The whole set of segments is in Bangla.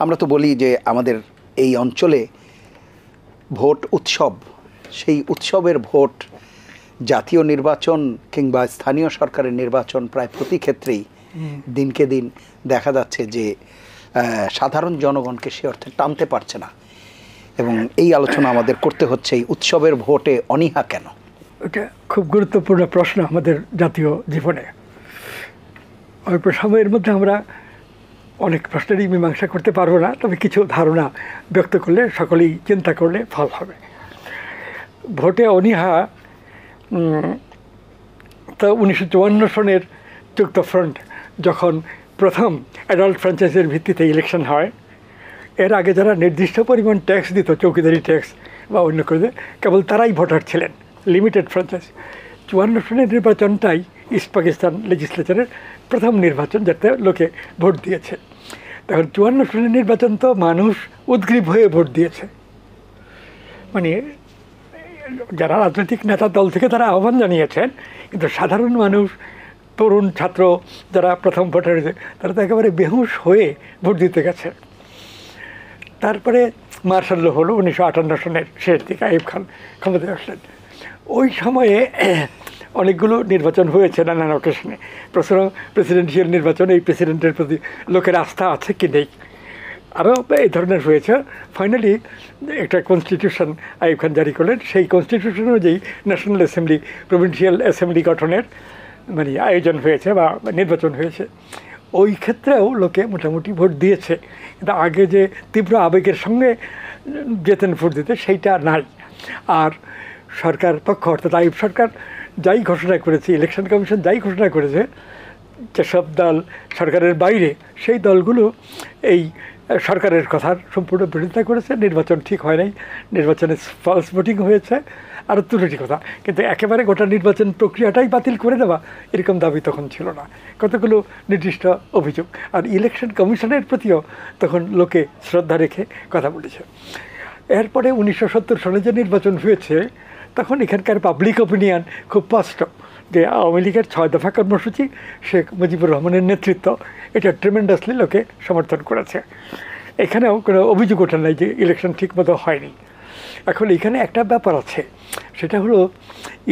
আমরা তো বলি যে আমাদের এই অঞ্চলে ভোট উৎসব, সেই উৎসবের ভোট জাতীয় নির্বাচন কিংবা স্থানীয় সরকারের নির্বাচন প্রায় প্রতি ক্ষেত্রেই দিনকে দিন দেখা যাচ্ছে যে সাধারণ জনগণকে সে অর্থে টানতে পারছে না, এবং এই আলোচনা আমাদের করতে হচ্ছে এই উৎসবের ভোটে অনীহা কেন। এটা খুব গুরুত্বপূর্ণ প্রশ্ন আমাদের জাতীয় জীবনে। অল্প সময়ের মধ্যে আমরা অনেক প্রশ্নেরই মীমাংসা করতে পারবো না, তবে কিছু ধারণা ব্যক্ত করলে, সকলেই চিন্তা করলে ফল হবে। ভোটে অনীহা তো 1954 সনের যুক্তফ্রন্ট যখন প্রথম অ্যাডাল্ট ফ্র্যাঞ্চাইজের ভিত্তিতে ইলেকশন হয়, এর আগে যারা নির্দিষ্ট পরিমাণ ট্যাক্স দিত, চৌকিদারি ট্যাক্স বা অন্য করে, কেবল তারাই ভোটার ছিলেন, লিমিটেড ফ্র্যাঞ্চাইজ। 54 সনের নির্বাচনটাই ইস্ট পাকিস্তান লেজিসলেচারের প্রথম নির্বাচন, যাতে লোকে ভোট দিয়েছে। তখন 54 সনের নির্বাচন তো মানুষ উদ্গ্রীব হয়ে ভোট দিয়েছে, মানে যারা রাজনৈতিক নেতা দল থেকে তারা আহ্বান জানিয়েছেন, কিন্তু সাধারণ মানুষ, তরুণ ছাত্র যারা প্রথম ভোটার হয়েছে, তারা তো একেবারে বেহুশ হয়ে ভোট দিতে গেছে। তারপরে মার্শাল ল হলো 1958 সনের শেষ দিকে, আইয়ুব খান ক্ষমতায় আসলেন। ওই সময়ে অনেকগুলো নির্বাচন হয়েছে নানান অকেশনে। প্রেসিডেন্সিয়াল নির্বাচন, এই প্রেসিডেন্টের প্রতি লোকের আস্থা আছে কি নেই, আরও এই ধরনের হয়েছে। ফাইনালি একটা কনস্টিটিউশন আইয়ুব খান জারি করলেন। সেই কনস্টিটিউশন অনুযায়ী ন্যাশনাল অ্যাসেম্বলি, প্রভিন্সিয়াল অ্যাসেম্বলি গঠনের মানে আয়োজন হয়েছে বা নির্বাচন হয়েছে। ওই ক্ষেত্রেও লোকে মোটামুটি ভোট দিয়েছে, কিন্তু আগে যে তীব্র আবেগের সঙ্গে যেতেন ভোট দিতে, সেইটা নাই। আর সরকার পক্ষ, অর্থাৎ আইয়ুব সরকার যাই ঘোষণা করেছে, ইলেকশন কমিশন যাই ঘোষণা করেছে, যেসব দল সরকারের বাইরে, সেই দলগুলো এই সরকারের কথার সম্পূর্ণ বিরোধিতা করেছে। নির্বাচন ঠিক হয় নাই, নির্বাচনে ফলস ভোটিং হয়েছে, আরও ত্রুটি কথা। কিন্তু একেবারে গোটা নির্বাচন প্রক্রিয়াটাই বাতিল করে দেওয়া, এরকম দাবি তখন ছিল না। কতগুলো নির্দিষ্ট অভিযোগ, আর ইলেকশন কমিশনের প্রতিও তখন লোকে শ্রদ্ধা রেখে কথা বলেছে। এরপরে 1970 সালে যে নির্বাচন হয়েছে, তখন এখানকার পাবলিক অপিনিয়ন খুব স্পষ্ট যে আওয়ামী লীগের 6 দফা কর্মসূচি, শেখ মুজিবুর রহমানের নেতৃত্ব, এটা ট্রিমেন্ডাসলি লোকে সমর্থন করেছে। এখানেও কোনো অভিযোগ ওঠে নাই যে ইলেকশন ঠিকমতো হয়নি। এখন এখানে একটা ব্যাপার আছে, সেটা হলো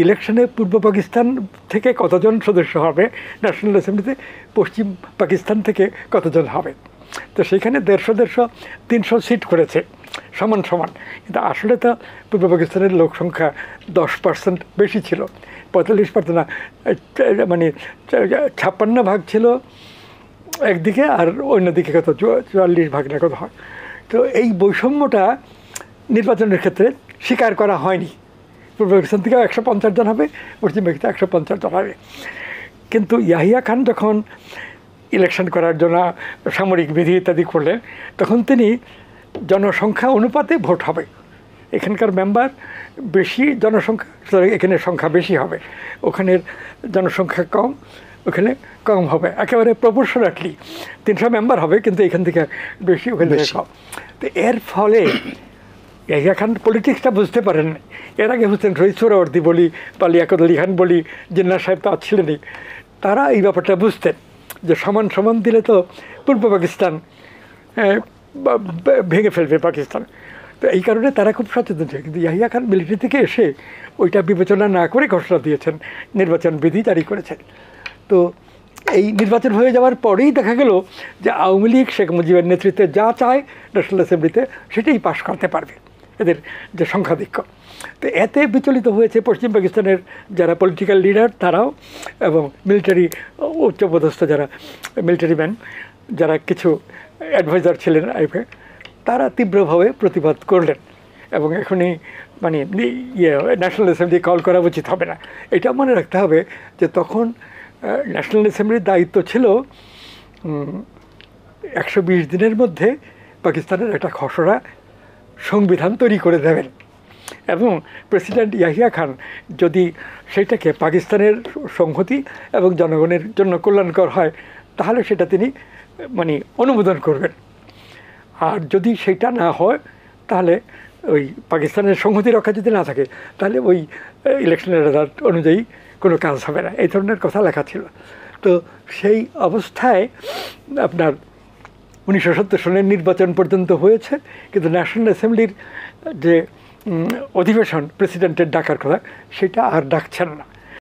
ইলেকশনে পূর্ব পাকিস্তান থেকে কতজন সদস্য হবে ন্যাশনাল অ্যাসেম্বলিতে, পশ্চিম পাকিস্তান থেকে কতজন হবে। তো সেখানে 150-300 সিট করেছে সমান সমান, কিন্তু আসলে তো পূর্ব পাকিস্তানের লোক সংখ্যা 10% বেশি ছিল, 45% না, মানে 56% ছিল একদিকে, আর অন্যদিকে কত 44% না কত হয়। তো এই বৈষম্যটা নির্বাচনের ক্ষেত্রে স্বীকার করা হয়নি। পূর্ব পাকিস্তান থেকে 150 জন হবে, পশ্চিম পাকিস্তান 150 জন হবে। কিন্তু ইয়াহিয়া খান যখন ইলেকশন করার জন্য সামরিক বিধি ইত্যাদি করলেন, তখন তিনি জনসংখ্যা অনুপাতে ভোট হবে, এখানকার মেম্বার বেশি জনসংখ্যা, এখানে সংখ্যা বেশি হবে, ওখানের জনসংখ্যা কম, ওখানে কম হবে, একেবারে প্রপোর্শনাটলি 300 মেম্বার হবে, কিন্তু এখান থেকে বেশি, ওখান থেকে কম। তো এর ফলে ইয়াহিয়া খান পলিটিক্সটা বুঝতে পারেন। এর আগে হোসেন শহীদ সোহরাওয়ার্দী বলি বা লিয়াকত আলী খান বলি, জিন্নাহ সাহেব তো ছিলেনই, তারা এই ব্যাপারটা বুঝতেন যে সমান সমান দিলে তো পূর্ব পাকিস্তান ভেঙে ফেলবে পাকিস্তান। তো এই কারণে তারা খুব সচেতন ছিল। কিন্তু ইয়াহিয়া খান মিলিটারি থেকে এসে ওইটা বিবেচনা না করে ঘোষণা দিয়েছেন, নির্বাচন বিধি জারি করেছেন। তো এই নির্বাচন হয়ে যাওয়ার পরেই দেখা গেল যে আওয়ামী লীগ শেখ মুজিবের নেতৃত্বে যা চায় ন্যাশনাল অ্যাসেম্বলিতে সেটাই পাশ করতে পারবে, এদের যে সংখ্যাধিক্য। তো এতে বিচলিত হয়েছে পশ্চিম পাকিস্তানের যারা পলিটিক্যাল লিডার তারাও, এবং মিলিটারি উচ্চপদস্থ যারা মিলিটারি ম্যান, যারা কিছু অ্যাডভাইজার ছিলেন আইফে, তারা তীব্রভাবে প্রতিবাদ করলেন। এবং এখনই মানে ন্যাশনাল অ্যাসেম্বলি কল করা উচিত হবে না। এটা মনে রাখতে হবে যে তখন ন্যাশনাল অ্যাসেম্বলির দায়িত্ব ছিল 120 দিনের মধ্যে পাকিস্তানের একটা খসড়া সংবিধান তৈরি করে দেবেন, এবং প্রেসিডেন্ট ইয়াহিয়া খান যদি সেটাকে পাকিস্তানের সংহতি এবং জনগণের জন্য কল্যাণকর হয়, তাহলে সেটা তিনি মানে অনুমোদন করবেন। আর যদি সেটা না হয়, তাহলে ওই পাকিস্তানের সংহতি রক্ষা যদি না থাকে, তাহলে ওই ইলেকশনের রেজাল্ট অনুযায়ী কোনো কাজ হবে না, এই ধরনের কথা লেখা ছিল। তো সেই অবস্থায় আপনার 1970 সনের নির্বাচন পর্যন্ত হয়েছে, কিন্তু ন্যাশনাল অ্যাসেম্বলির যে অধিবেশন প্রেসিডেন্টের ডাকার কথা সেটা আর ডাকছেন না।